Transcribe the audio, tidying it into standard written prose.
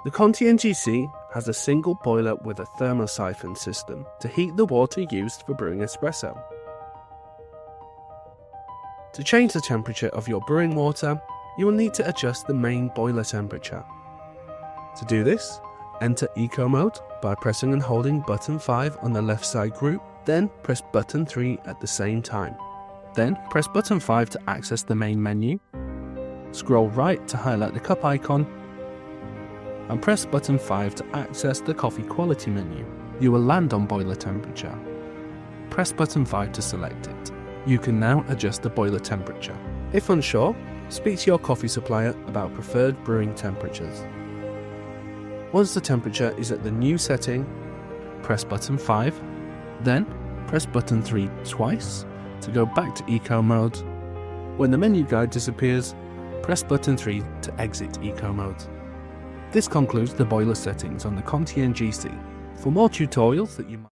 The Conti NG C has a single boiler with a thermosiphon system to heat the water used for brewing espresso. To change the temperature of your brewing water, you will need to adjust the main boiler temperature. To do this, enter Eco Mode by pressing and holding button 5 on the left side group, then press button 3 at the same time. Then press button 5 to access the main menu, scroll right to highlight the cup icon, and press button 5 to access the coffee quality menu. You will land on boiler temperature. Press button 5 to select it. You can now adjust the boiler temperature. If unsure, speak to your coffee supplier about preferred brewing temperatures. Once the temperature is at the new setting, press button 5, then press button 3 twice to go back to Eco Mode. When the menu guide disappears, press button 3 to exit Eco Mode. This concludes the boiler settings on the Conti NG C. For more tutorials that you might